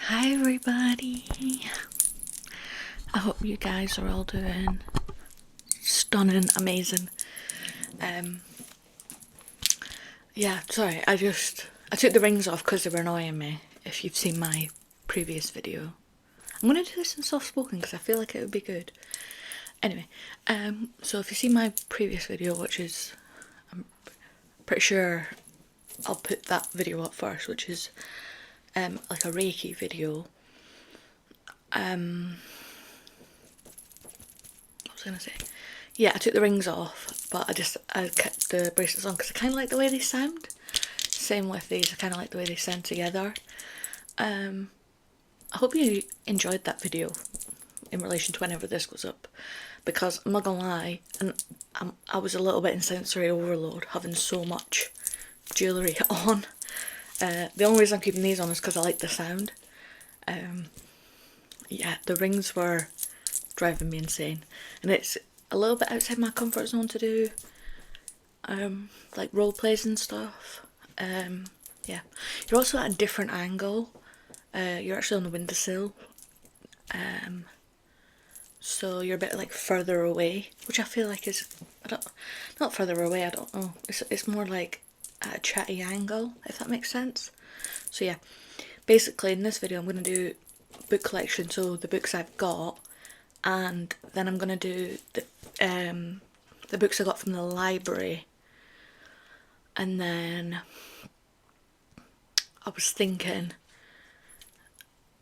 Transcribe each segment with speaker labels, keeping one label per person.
Speaker 1: Hi everybody, I hope you guys are all doing stunning, amazing. Yeah, sorry, I took the rings off because they were annoying me. If you've seen my previous video, I'm gonna do this in soft spoken because I feel like it would be good. Anyway, so if you see my previous video, which is, I'm pretty sure I'll put that video up first, which is like a Reiki video. What was I gonna say? Yeah, I took the rings off, but I kept the bracelets on because I kind of like the way they sound. Same with these, I kind of like the way they sound together. I hope you enjoyed that video in relation to whenever this goes up, because I'm not gonna lie, and I was a little bit in sensory overload having so much jewellery on. The only reason I'm keeping these on is because I like the sound. Yeah, the rings were driving me insane, and it's a little bit outside my comfort zone to do like role plays and stuff. Yeah, you're also at a different angle. You're actually on the windowsill, so you're a bit like further away, which I feel like is, not further away, I don't know, it's more like at a chatty angle, if that makes sense. So yeah, basically in this video I'm going to do book collection, so the books I've got, and then I'm going to do the books I got from the library, and then I was thinking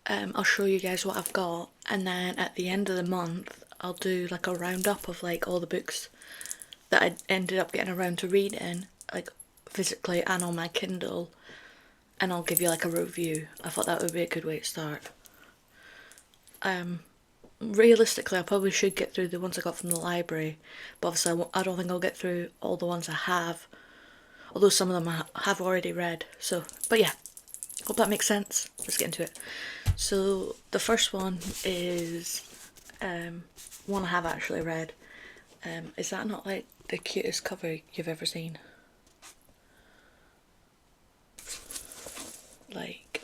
Speaker 1: I'll show you guys what I've got, and then at the end of the month I'll do like a roundup of like all the books that I ended up getting around to reading, like physically and on my Kindle, and I'll give you like a review. I thought that would be a good way to start. Realistically, I probably should get through the ones I got from the library, but obviously I don't think I'll get through all the ones I have, although some of them I have already read. So, but yeah, hope that makes sense. Let's get into it. So the first one is one I have actually read. Is that not like the cutest cover you've ever seen? Like,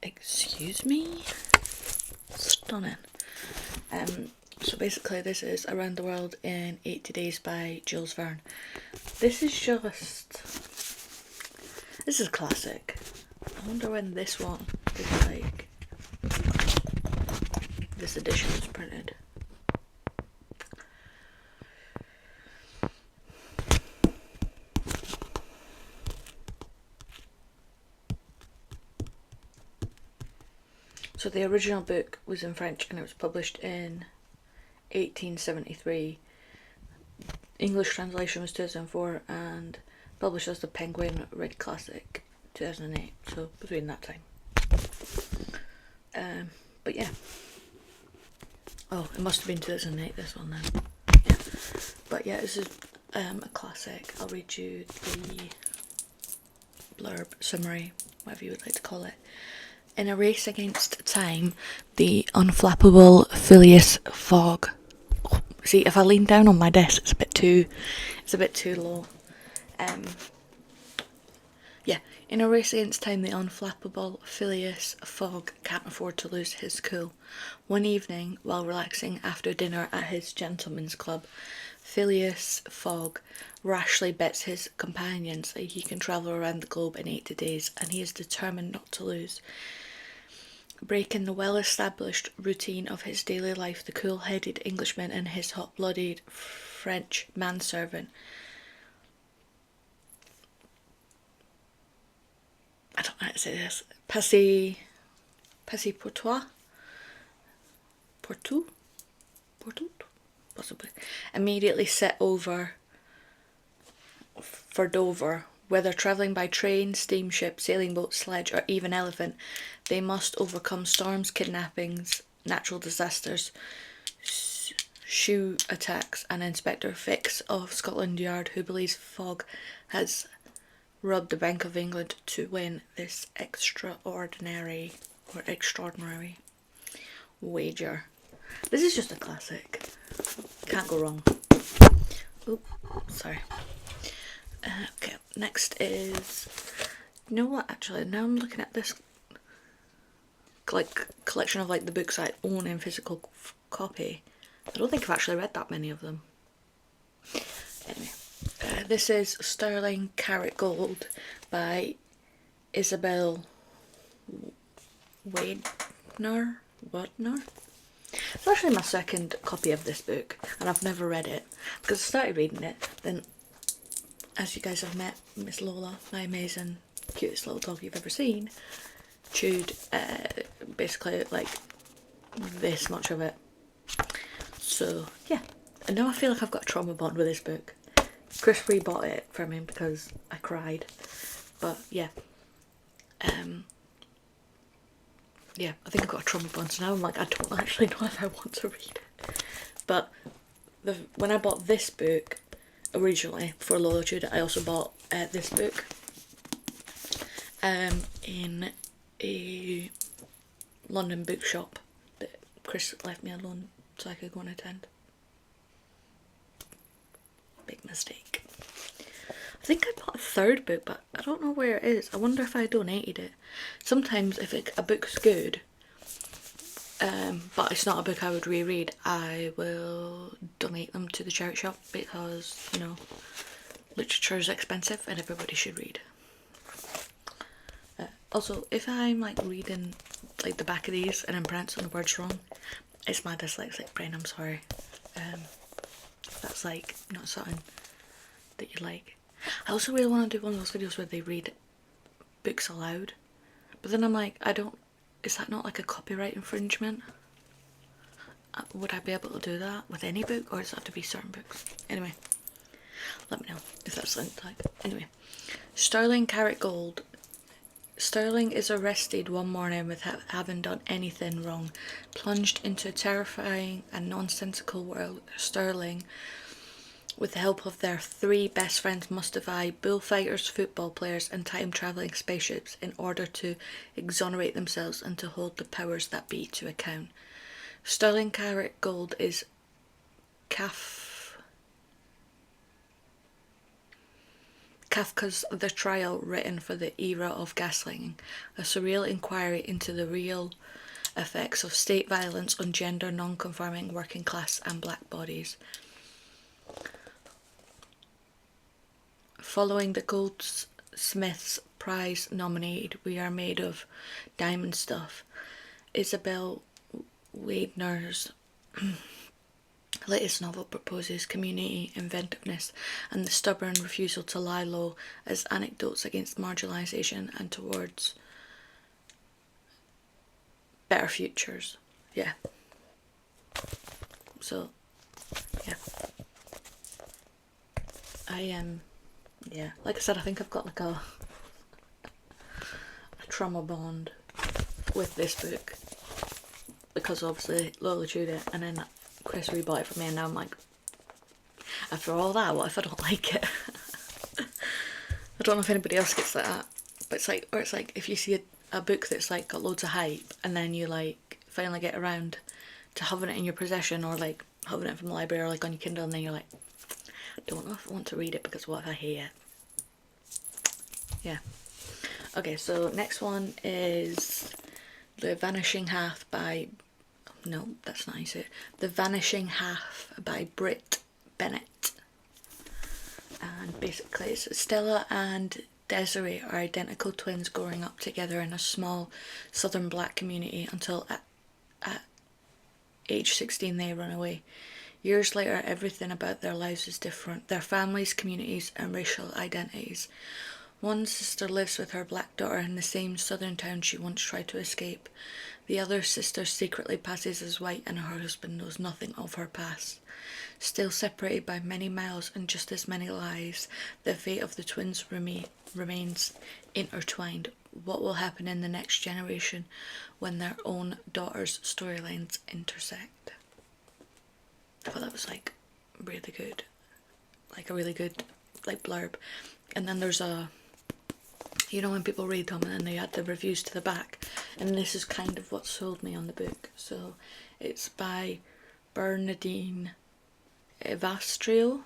Speaker 1: excuse me? Stunning. So basically this is Around the World in 80 Days by Jules Verne. This is a classic. I wonder when this one is like, this edition was printed. So the original book was in French and it was published in 1873. English translation was 2004 and published as the Penguin Red Classic 2008, so between that time. But yeah. Oh, it must have been 2008, this one then. Yeah. But yeah, this is a classic. I'll read you the blurb, summary, whatever you would like to call it. In a race against time, the unflappable Phileas Fogg. Oh, see, if I lean down on my desk, it's a bit too low. Yeah, in a race against time, the unflappable Phileas Fogg can't afford to lose his cool. One evening, while relaxing after dinner at his gentleman's club, Phileas Fogg rashly bets his companions that he can travel around the globe in 80 days, and he is determined not to lose. Breaking the well-established routine of his daily life, the cool-headed Englishman and his hot-blooded French manservant, I don't know how to say this, Passepartout, possibly, immediately set over for Dover. Whether travelling by train, steamship, sailing boat, sledge, or even elephant, they must overcome storms, kidnappings, natural disasters, shoe attacks, and Inspector Fix of Scotland Yard, who believes Fogg has robbed the Bank of England to win this extraordinary wager. This is just a classic. Can't go wrong. Oop, sorry. Okay, next is, you know what, actually, now I'm looking at this, like collection of like the books I own in physical copy, I don't think I've actually read that many of them. Anyway, this is Sterling Carrot Gold by Isabel Wadner. It's actually my second copy of this book, and I've never read it because I started reading it. Then, as you guys have met, Miss Lola, my amazing, cutest little dog you've ever seen, chewed basically like this much of it. So yeah, and now I feel like I've got a trauma bond with this book. Chris rebought it for me because I cried, but yeah. Yeah, I think I've got a trauma bond, so now I'm like, I don't actually know if I want to read it. But when I bought this book originally for Lola chewed it, I also bought this book in a London bookshop that Chris left me alone so I could go and attend. Big mistake. I think I bought a third book, but I don't know where it is. I wonder if I donated it. Sometimes if a book's good, but it's not a book I would reread, I will donate them to the charity shop because, you know, literature is expensive and everybody should read. Also, if I'm like reading like the back of these and I'm pronouncing the words wrong, it's my dyslexic brain, I'm sorry. That's like not something that you like. I also really want to do one of those videos where they read books aloud, but then I'm like, is that not like a copyright infringement? Would I be able to do that with any book, or does it have to be certain books? Anyway, let me know if that's something like. Anyway, Sterling Carrot Gold. Sterling is arrested one morning without having done anything wrong. Plunged into a terrifying and nonsensical world, Sterling, with the help of their three best friends, must defy bullfighters, football players and time-travelling spaceships in order to exonerate themselves and to hold the powers that be to account. Sterling Carrot Gold is Kafka's The Trial, written for the era of gaslighting, a surreal inquiry into the real effects of state violence on gender non-conforming working class and black bodies. Following the Goldsmiths Prize nominated We Are Made of Diamond Stuff, Isabel Wadner's latest novel proposes community inventiveness and the stubborn refusal to lie low as anecdotes against marginalisation and towards better futures. Yeah. So, yeah. Yeah, like I said, I think I've got like a trauma bond with this book because obviously Lola chewed it and then Chris rebought it for me, and now I'm like, after all that, what if I don't like it? I don't know if anybody else gets like that, but it's like, or it's like if you see a book that's like got loads of hype and then you like finally get around to having it in your possession, or like having it from the library or like on your Kindle, and then you're like, I don't know if I want to read it because what if I hate it? Yeah. Okay, so next one is The Vanishing Half by, no, that's not how you say it. The Vanishing Half by Britt Bennett. And basically it's Stella and Desiree are identical twins growing up together in a small southern black community until at age 16 they run away. Years later, everything about their lives is different. Their families, communities and racial identities. One sister lives with her black daughter in the same southern town she once tried to escape. The other sister secretly passes as white and her husband knows nothing of her past. Still separated by many miles and just as many lives, the fate of the twins remains intertwined. What will happen in the next generation when their own daughters' storylines intersect? I thought that was like really good, like a really good like blurb. And then there's a, you know when people read them and then they add the reviews to the back, and this is kind of what sold me on the book. So it's by Bernadine Evaristo.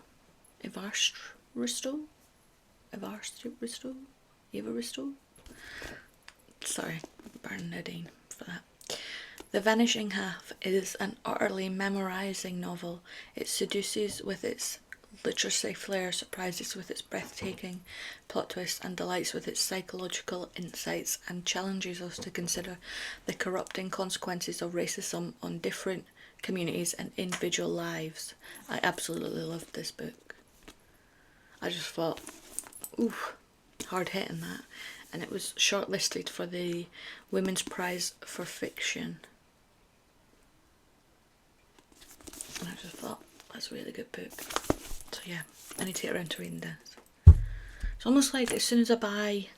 Speaker 1: Sorry, Bernadine, for that. The Vanishing Half is an utterly memorising novel. It seduces with its literacy flair, surprises with its breathtaking plot twists, and delights with its psychological insights, and challenges us to consider the corrupting consequences of racism on different communities and individual lives. I absolutely loved this book. I just thought, ooh, hard hitting that. And it was shortlisted for the Women's Prize for Fiction. And I just thought, that's a really good book. So yeah, I need to get around to reading this. It's almost like as soon as I buy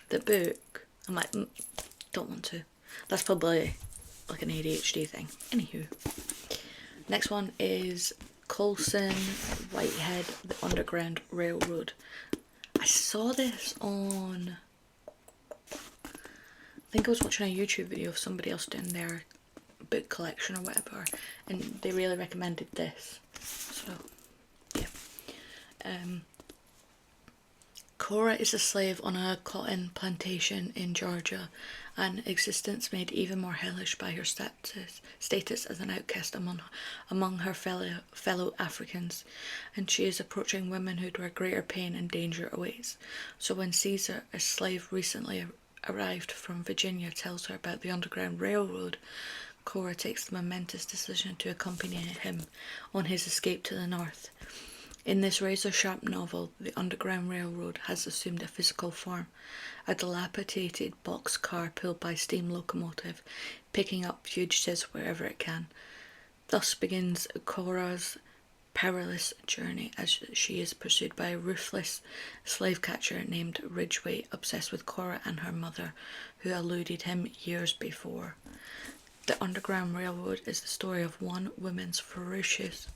Speaker 1: the book, I'm like, don't want to. That's probably like an ADHD thing. Anywho. Next one is Colson Whitehead, The Underground Railroad. I saw this on, I think I was watching a YouTube video of somebody else doing their book collection or whatever, and they really recommended this. So, yeah. Cora is a slave on a cotton plantation in Georgia, an existence made even more hellish by her status as an outcast among her fellow Africans, and she is approaching womanhood where greater pain and danger awaits. So when Caesar, a slave recently arrived from Virginia, tells her about the Underground Railroad, Cora takes the momentous decision to accompany him on his escape to the north. In this razor-sharp novel, the Underground Railroad has assumed a physical form, a dilapidated box car pulled by steam locomotive, picking up fugitives wherever it can. Thus begins Cora's perilous journey as she is pursued by a ruthless slave catcher named Ridgway, obsessed with Cora and her mother, who eluded him years before. The Underground Railroad is the story of one woman's ferocious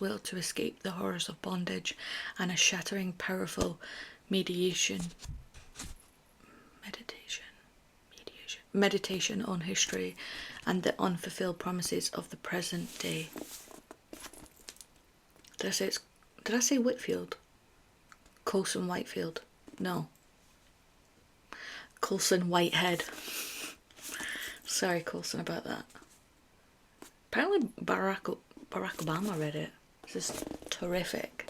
Speaker 1: will to escape the horrors of bondage, and a shattering, powerful meditation on history and the unfulfilled promises of the present day. Did I say Whitfield? Colson Whitefield? No. Colson Whitehead. Sorry, Colson, about that. Apparently Barack Obama read it. This is terrific.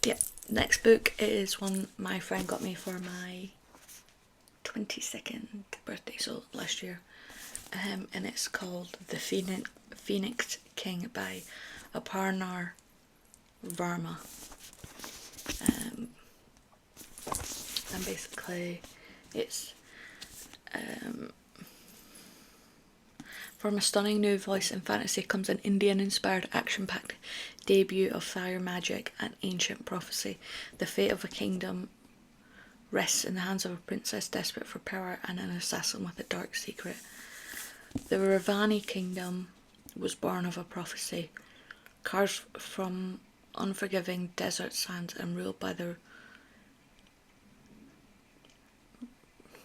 Speaker 1: Yeah, next book is one my friend got me for my 22nd birthday, so last year. And it's called The Phoenix King by 𝕝𝕚𝕟𝕠𝕚. And basically it's from a stunning new voice in fantasy comes an Indian-inspired, action-packed debut of fire magic and ancient prophecy. The fate of a kingdom rests in the hands of a princess desperate for power and an assassin with a dark secret. The Ravani kingdom was born of a prophecy, carved from unforgiving desert sands and ruled by the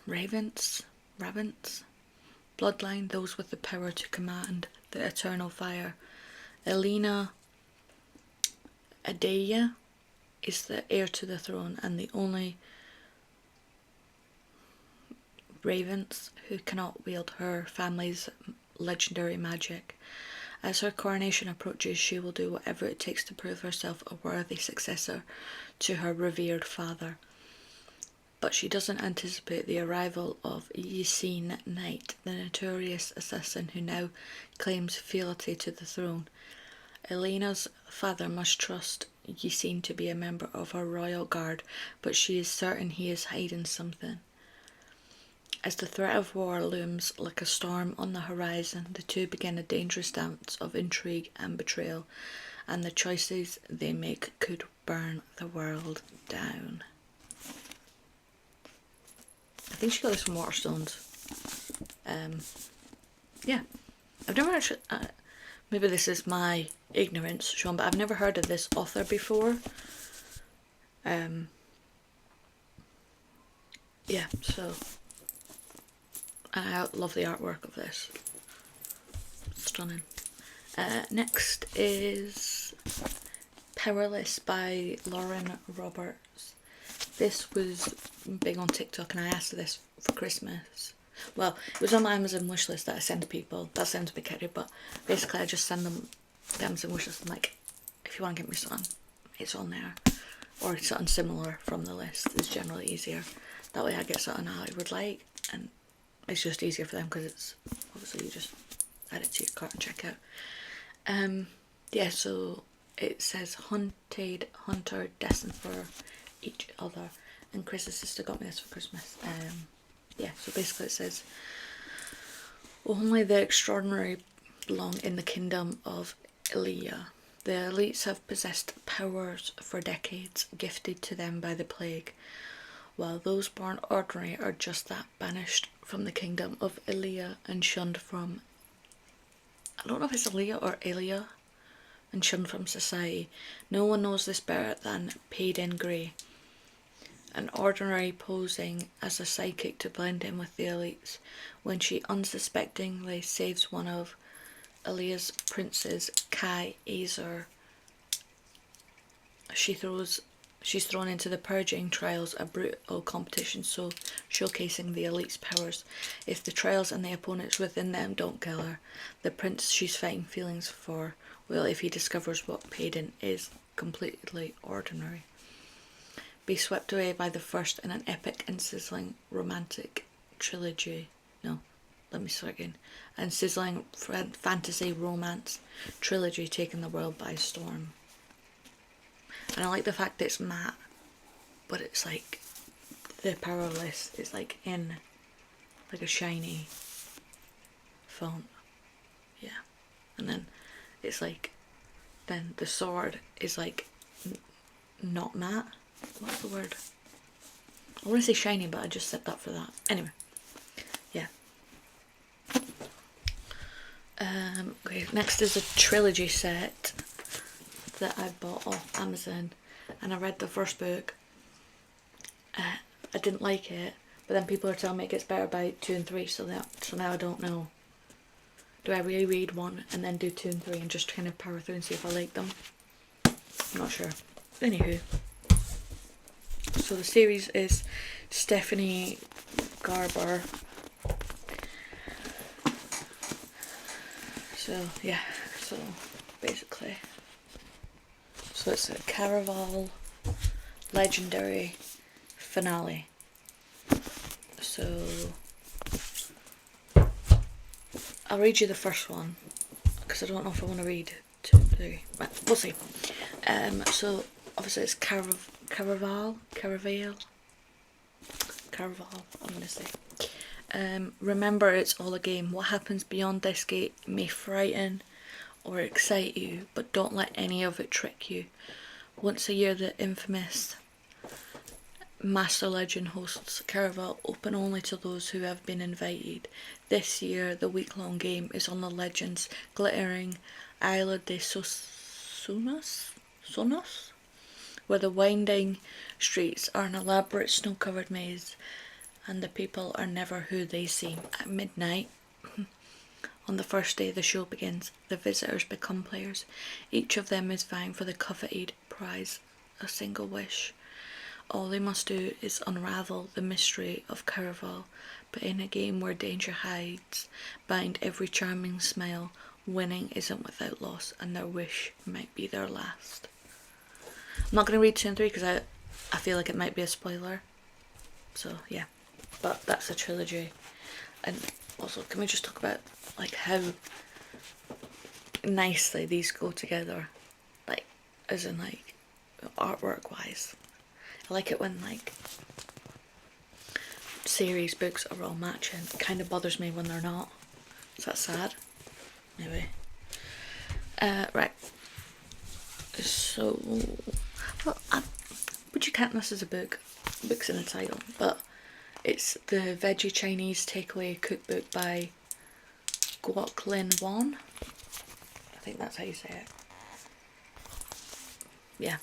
Speaker 1: Ravens bloodline, those with the power to command the eternal fire. Elena Adaya is the heir to the throne and the only Ravens who cannot wield her family's legendary magic. As her coronation approaches, she will do whatever it takes to prove herself a worthy successor to her revered father. But she doesn't anticipate the arrival of Yasin Knight, the notorious assassin who now claims fealty to the throne. Elena's father must trust Yasin to be a member of her royal guard, but she is certain he is hiding something. As the threat of war looms like a storm on the horizon, the two begin a dangerous dance of intrigue and betrayal, and the choices they make could burn the world down. I think she got this from Waterstones. Yeah, I've never actually, maybe this is my ignorance, Sean, but I've never heard of this author before. Yeah, so, and I love the artwork of this. Stunning. Next is Powerless by Lauren Roberts. This was big on TikTok and I asked for this for Christmas. Well, it was on my Amazon wishlist that I send to people. That sounds a bit catty, but basically I just send them the Amazon wishlist. I'm like, if you want to get me something, it's on there. Or something similar from the list is generally easier. That way I get something I would like, and it's just easier for them because it's obviously you just add it to your cart and check out. Yeah, so it says hunted hunter destined for each other, and Chris's sister got me this for Christmas. Yeah, so basically it says only the extraordinary belong in the kingdom of 𝕝𝕚𝕟𝕠𝕠. The elites have possessed powers for decades, gifted to them by the plague, while those born ordinary are just that, banished from the kingdom of 𝕝𝕚𝕟 and shunned from, I don't know if it's 𝕝𝕚𝕟 or 𝕝𝕚𝕟, and shunned from society. No one knows this better than 𝕝𝕠𝕚𝕟𝕠𝕚, an ordinary posing as a psychic to blend in with the elites. When she unsuspectingly saves one of 𝕝𝕚𝕟's princes, 𝕗𝕣𝕚𝕚, she's thrown into the purging trials, a brutal competition so showcasing the elite's powers. If the trials and the opponents within them don't kill her, the prince she's fighting feelings for will, if he discovers what 𝕝𝕠𝕚 is, completely ordinary, be swept away by the first in an epic and sizzling romantic trilogy. No, let me start again. And sizzling fantasy romance trilogy taking the world by storm. And I like the fact that it's matte, but it's like the Powerless is like in like a shiny font. Yeah, and then it's like, then the sword is like not matte. What's the word? I want to say shiny, but I just said that for that. Anyway, yeah. Okay, next is a trilogy set that I bought off Amazon, and I read the first book. I didn't like it, but then people are telling me it gets better by 2 and 3, so now I don't know. Do I reread 1 and then do 2 and 3 and just kind of power through and see if I like them? I'm not sure. Anywho, so the series is Stephanie Garber. So yeah, so basically, so it's a Caraval legendary finale. So I'll read you the first one because I don't know if I want to read 2 and 3. But we'll see. So obviously it's Caraval, I'm gonna say. Remember, it's all a game. What happens beyond this gate may frighten or excite you, but don't let any of it trick you. Once a year, the infamous Master Legend hosts Caraval, open only to those who have been invited. This year, the week-long game is on the Legends glittering Isla de Sonos, where the winding streets are an elaborate snow-covered maze, and the people are never who they seem. At midnight, on the first day the show begins, the visitors become players. Each of them is vying for the coveted prize, a single wish. All they must do is unravel the mystery of Caraval, but in a game where danger hides behind every charming smile, winning isn't without loss, and their wish might be their last. I'm not going to read 2 and 3 because I feel like it might be a spoiler. So yeah, but that's a trilogy. And also, can we just talk about like how nicely these go together, like as in like artwork wise. I like it when like series books are all matching. It kind of bothers me when they're not. Is that sad? Anyway, right. So, well, would you count this as a book? Book's in the title, but it's the Veggie Chinese Takeaway Cookbook by 𝕝𝕚𝕚𝕠𝕚. I think that's how you say it. Yeah.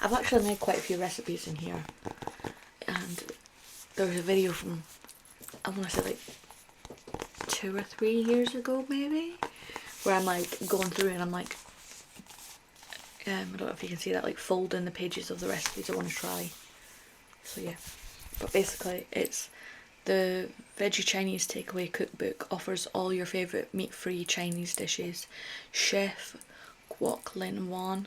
Speaker 1: I've actually made quite a few recipes in here, and there was a video from, I want to say like 2 or 3 years ago maybe, where I'm like going through and I'm like I don't know if you can see that, like, fold in the pages of the recipes I want to try. So yeah, but basically it's the Veggie Chinese Takeaway Cookbook offers all your favourite meat-free Chinese dishes. Chef 𝕝𝕚𝕚𝕟𝕚𝕟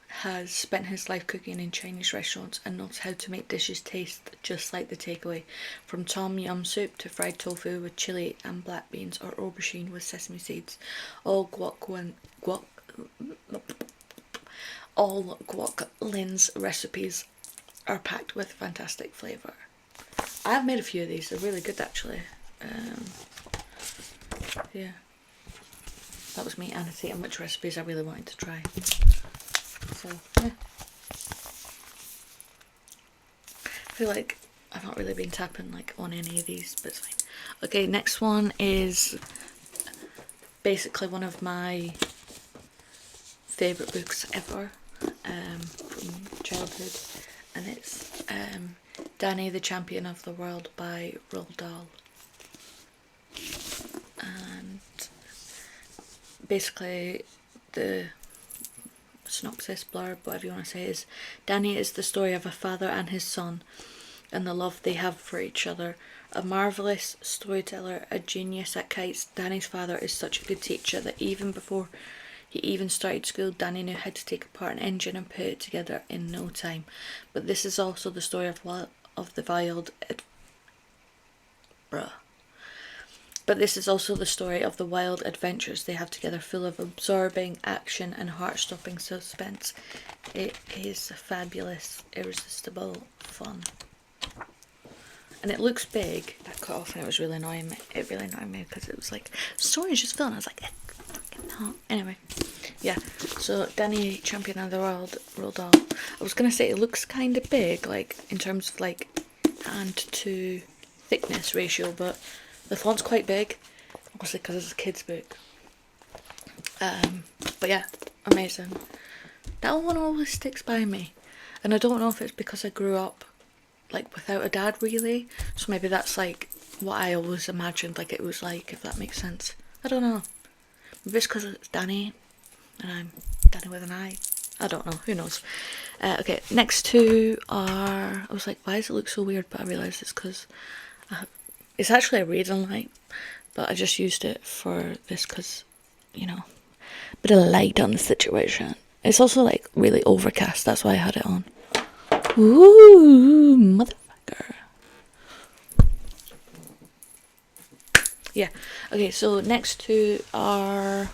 Speaker 1: has spent his life cooking in Chinese restaurants and knows how to make dishes taste just like the takeaway. From tom yum soup to fried tofu with chili and black beans or aubergine with sesame seeds, all 𝕝𝕚𝕚𝕟𝕚𝕚 recipes are packed with fantastic flavour. I've made a few of these, they're really good actually. Yeah, that was me annotating which recipes I really wanted to try. So yeah, I feel like I've not really been tapping like on any of these, but it's fine. Okay, next one is basically one of my favourite books ever from childhood, and it's 𝕤𝕚𝕚, the Champion of the World by Roald Dahl. And basically the synopsis, blurb, whatever you want to say, is Danny is the story of a father and his son and the love they have for each other. A marvellous storyteller, a genius at kites, Danny's father is such a good teacher that even before he even started school, Danny knew how to take apart an engine and put it together in no time. But this is also the story of the wild adventures they have together, full of absorbing action and heart-stopping suspense. It is fabulous, irresistible fun. And it looks big. That cut off and it was really annoying me. It really annoyed me because it was like, story's just fun. I was like, no. Anyway, yeah. So Danny, Champion of the World, Roald Dahl. I was gonna say it looks kind of big, like in terms of like hand to thickness ratio, but the font's quite big, obviously because it's a kid's book. But yeah, amazing. That one always sticks by me, and I don't know if it's because I grew up like without a dad really, so maybe that's like what I always imagined like it was like, if that makes sense. I don't know. Maybe it's because it's Danny and I'm Danny with an I. I don't know, who knows. Okay, next two are, I was like, why does it look so weird? But I realised it's because it's actually a reading light, but I just used it for this because, you know, a bit of light on the situation. It's also like really overcast, that's why I had it on. Ooh, motherfucker. Yeah, okay, so next two are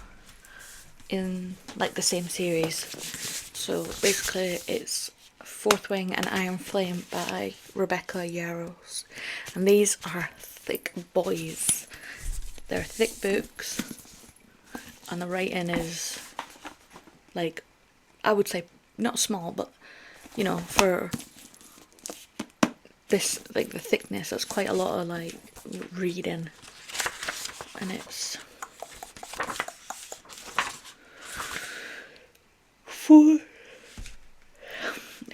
Speaker 1: in like the same series. So basically it's Fourth Wing and Iron Flame by Rebecca Yarros. And these are thick boys. They're thick books. And the writing is like, I would say not small, but you know, for this, like the thickness, that's quite a lot of like reading. And it's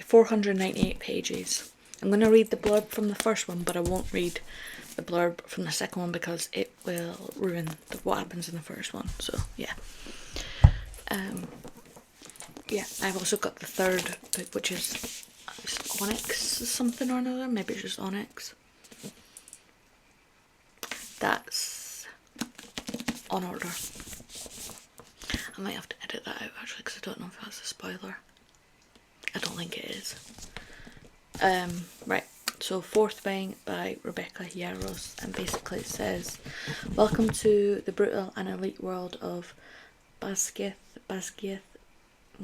Speaker 1: 498 pages. I'm going to read the blurb from the first one, but I won't read the blurb from the second one because it will ruin what happens in the first one. So yeah. Yeah, I've also got the third book, which is Onyx something or another. Maybe it's just Onyx. That's on order. I might have to edit that out actually because I don't know if that's a spoiler. I don't think it is. Right, so Fourth Wing by Rebecca Yarros, and basically it says, welcome to the brutal and elite world of Basgiath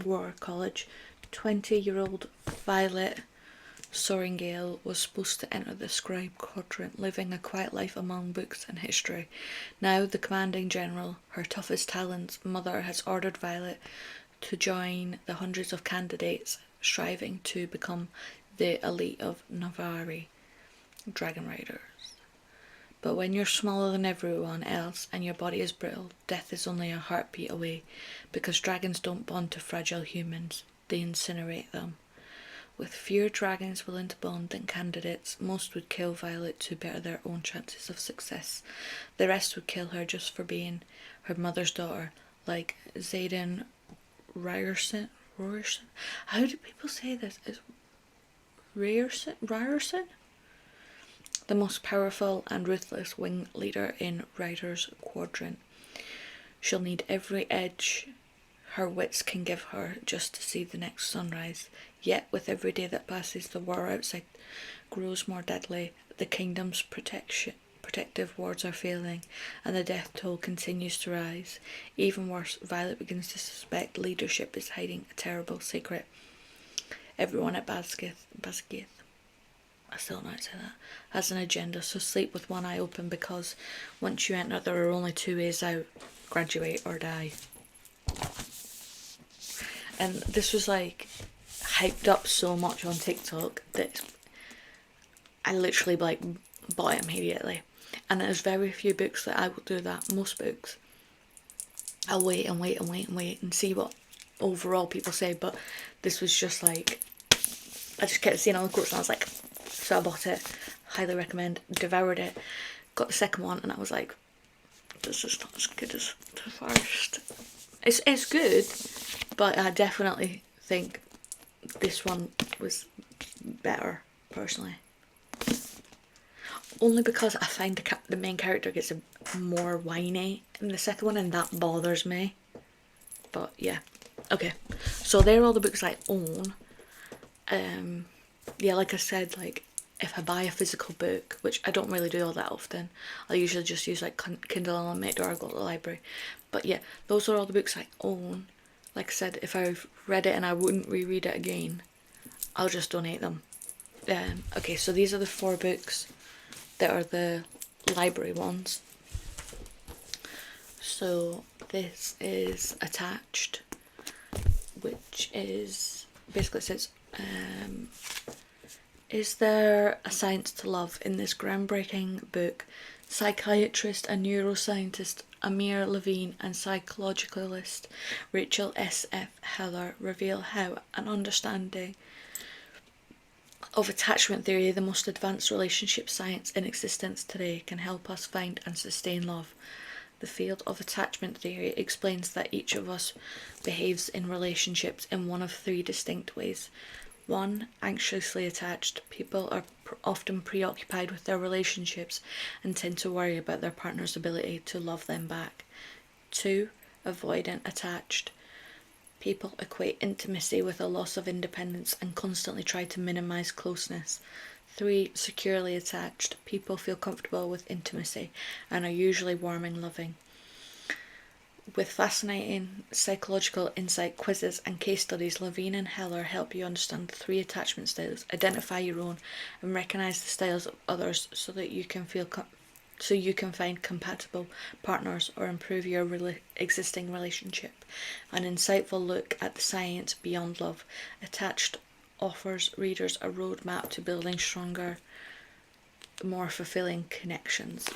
Speaker 1: War College. 20-year-old Violet Sorrengail was supposed to enter the scribe quadrant, living a quiet life among books and history. Now the commanding general, her toughest talent's mother, has ordered Violet to join the hundreds of candidates striving to become the elite of Navari, dragon riders. But when you're smaller than everyone else and your body is brittle, death is only a heartbeat away, because dragons don't bond to fragile humans, they incinerate them. With fewer dragons willing to bond than candidates, most would kill Violet to better their own chances of success. The rest would kill her just for being her mother's daughter, like Xaden Ryerson, Ryerson. How do people say this? Is Ryerson? The most powerful and ruthless wing leader in Rider's Quadrant. She'll need every edge her wits can give her just to see the next sunrise. Yet with every day that passes, the war outside grows more deadly. The kingdom's protective wards are failing, and the death toll continues to rise. Even worse, Violet begins to suspect leadership is hiding a terrible secret. Everyone at Basgiath, I still don't know how to say that, has an agenda, so sleep with one eye open, because once you enter, there are only two ways out: graduate or die. And this was like hyped up so much on TikTok that I literally like bought it immediately. And there's very few books that I will do that. Most books I'll wait and see what overall people say, but this was just like, I just kept seeing all the quotes and I was like, so I bought it. Highly recommend. Devoured it. Got the second one and I was like, this is not as good as the first. It's good, but I definitely think this one was better, personally. Only because I find the main character gets more whiny in the second one, and that bothers me. But yeah, okay. So they're all the books I own. Yeah, like I said, like if I buy a physical book, which I don't really do all that often, I usually just use like Kindle Unlimited or I go to the library. But yeah, those are all the books I own. Like I said, if I've read it and I wouldn't reread it again, I'll just donate them. Okay, so these are the 4 books that are the library ones. So this is Attached, which is basically, it says, is there a science to love? In this groundbreaking book, psychiatrist and neuroscientist Amir Levine and psychologist Rachel S.F. Heller reveal how an understanding of attachment theory, the most advanced relationship science in existence today, can help us find and sustain love. The field of attachment theory explains that each of us behaves in relationships in one of 3 distinct ways. 1. Anxiously attached. People are often preoccupied with their relationships and tend to worry about their partner's ability to love them back. 2. Avoidant attached. People equate intimacy with a loss of independence and constantly try to minimise closeness. 3. Securely attached. People feel comfortable with intimacy and are usually warm and loving. With fascinating psychological insight, quizzes and case studies, Levine and Heller help you understand the 3 attachment styles, identify your own, and recognise the styles of others so that you can find compatible partners or improve your existing relationship. An insightful look at the science beyond love. Attached offers readers a roadmap to building stronger, more fulfilling connections.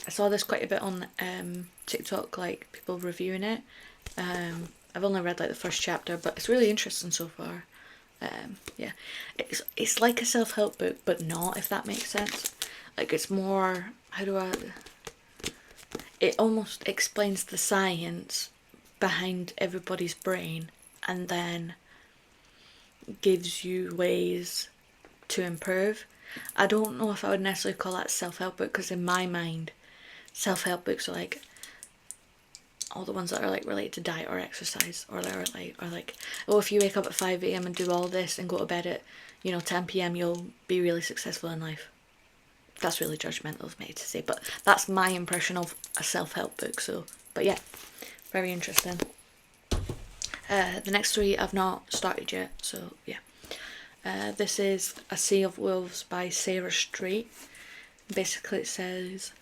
Speaker 1: I saw this quite a bit on TikTok, like people reviewing it. I've only read like the first chapter, but it's really interesting so far. Yeah, it's like a self-help book, but not, if that makes sense. Like it's more, it almost explains the science behind everybody's brain and then gives you ways to improve. I don't know if I would necessarily call that self-help book, because in my mind, self-help books are like all the ones that are like related to diet or exercise, or they're like, oh, if you wake up at 5 a.m. and do all this and go to bed at 10 p.m. you'll be really successful in life. That's really judgmental of me to say, but that's my impression of a self-help book. So, but yeah, very interesting. The next 3 I've not started yet, so yeah. This is A Sea of Wolves by Sarah Straight. Basically it says,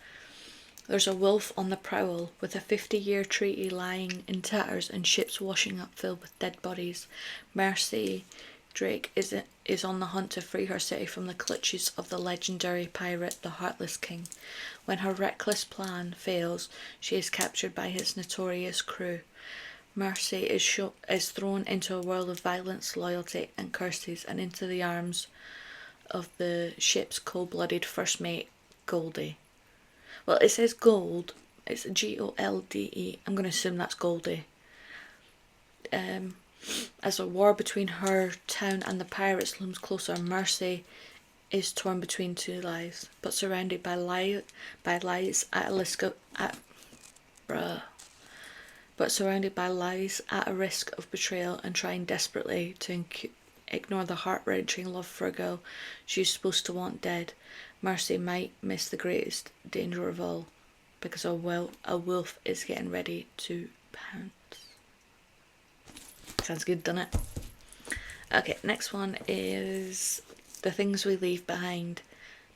Speaker 1: there's a wolf on the prowl, with a 50-year treaty lying in tatters and ships washing up filled with dead bodies. Mercy Drake is on the hunt to free her city from the clutches of the legendary pirate, the Heartless King. When her reckless plan fails, she is captured by his notorious crew. Mercy is thrown into a world of violence, loyalty and curses, and into the arms of the ship's cold-blooded first mate, Goldie. Well, it says Gold. It's Golde. I'm going to assume that's Goldie. As a war between her town and the pirates looms closer, Mercy is torn between two lives, but surrounded by lies at a risk of betrayal and trying desperately to ignore the heart-wrenching love for a girl she's supposed to want dead, Mercy might miss the greatest danger of all, because a wolf is getting ready to pounce. Sounds good, doesn't it? Okay, next one is The Things We Leave Behind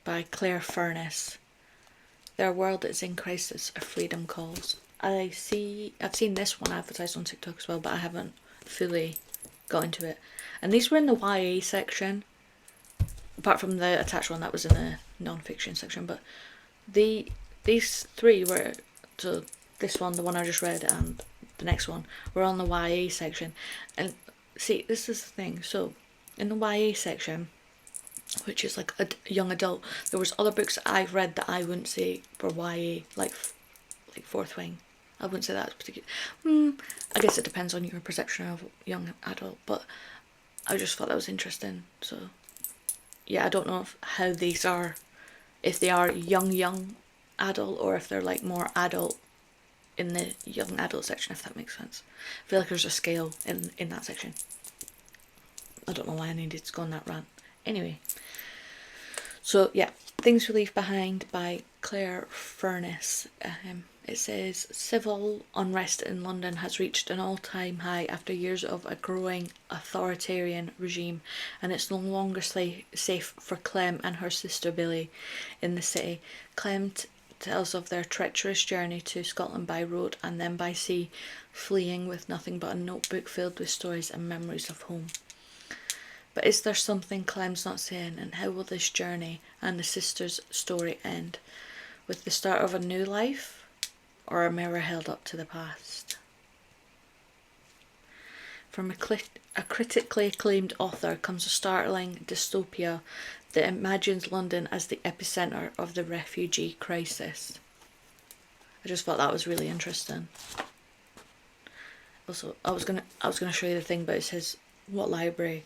Speaker 1: by Claire Furness. Their world is in crisis, a freedom calls. I've seen this one advertised on TikTok as well, but I haven't fully got into it. And these were in the YA section, apart from the attached one that was in the non-fiction section. But these three were, so this one, the one I just read, and the next one were on the YA section. And see, this is the thing. So in the YA section, which is like a young adult, there was other books that I've read that I wouldn't say were YA, like Fourth Wing. I wouldn't say that's particular. I guess it depends on your perception of young adult, but I just thought that was interesting. So yeah, I don't know how these are, if they are young adult, or if they're like more adult in the young adult section, if that makes sense. I feel like there's a scale in that section. I don't know why I needed to go on that rant. Anyway, so yeah, Things We Leave Behind by Claire Furness. It says, civil unrest in London has reached an all-time high after years of a growing authoritarian regime, and it's no longer safe for Clem and her sister Billy in the city. Clem tells of their treacherous journey to Scotland by road and then by sea, fleeing with nothing but a notebook filled with stories and memories of home. But is there something Clem's not saying, and how will this journey and the sisters' story end? With the start of a new life, or a mirror held up to the past? From a critically acclaimed author comes a startling dystopia that imagines London as the epicentre of the refugee crisis. I just thought that was really interesting. Also, I was gonna show you the thing, but it says what library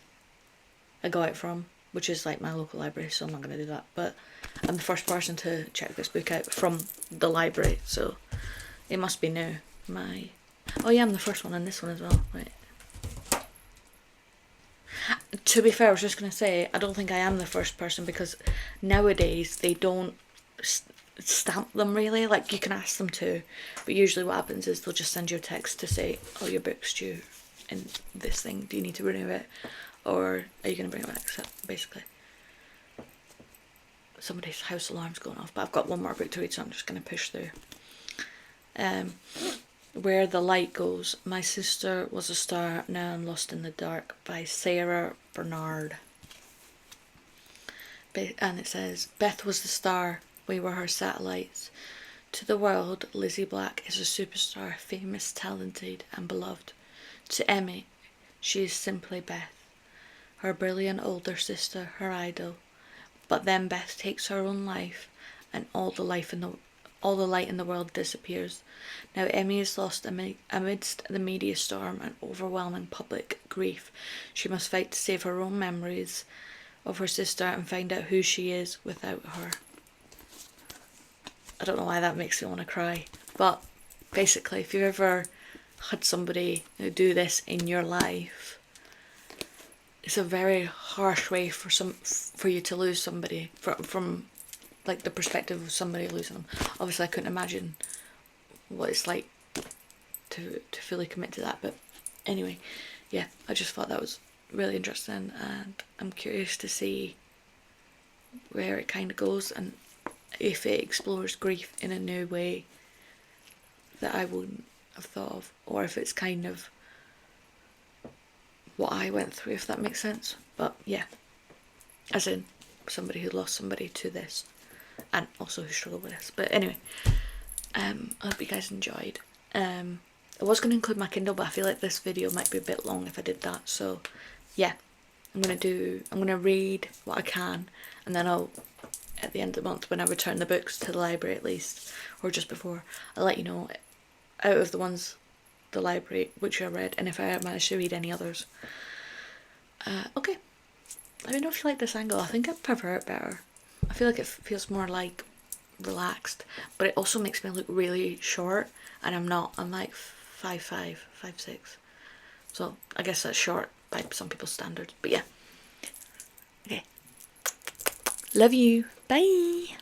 Speaker 1: I got it from, which is like my local library, so I'm not gonna do that. But I'm the first person to check this book out from the library, so it must be new. Oh yeah, I'm the first one on this one as well. Right. To be fair, I was just going to say, I don't think I am the first person, because nowadays they don't stamp them really. Like, you can ask them to, but usually what happens is they'll just send you a text to say, oh, your book's due in this thing, do you need to renew it, or are you going to bring it back? So basically, somebody's house alarm's going off, but I've got one more book to read, so I'm just going to push through. Where the Light Goes. My Sister Was a Star, Now I'm Lost in the Dark by Sarah Bernard. And it says, Beth was the star, we were her satellites. To the world, Lizzie Black is a superstar, famous, talented and beloved. To Emmy, she is simply Beth, her brilliant older sister, her idol. But then Beth takes her own life, and all the light in the world disappears. Now Emmy is lost amidst the media storm and overwhelming public grief. She must fight to save her own memories of her sister and find out who she is without her. I don't know why that makes me want to cry, but basically, if you've ever had somebody do this in your life, it's a very harsh way for you to lose somebody from like the perspective of somebody losing them. Obviously I couldn't imagine what it's like to fully commit to that, but anyway, yeah, I just thought that was really interesting, and I'm curious to see where it kind of goes, and if it explores grief in a new way that I wouldn't have thought of, or if it's kind of what I went through, if that makes sense. But yeah, as in somebody who lost somebody to this, and also who struggled with this. But anyway, I hope you guys enjoyed. I was going to include my Kindle, but I feel like this video might be a bit long if I did that. So yeah, I'm going to read what I can, and then I'll, at the end of the month, when I return the books to the library at least, or just before, I'll let you know, out of the ones the library, which I read, and if I manage to read any others. Okay, let me know if you like this angle. I think I prefer it better. I feel like it feels more like relaxed, but it also makes me look really short, and I'm not. I'm like 5'5", 5'6", so I guess that's short by some people's standards. But yeah, okay. Love you. Bye.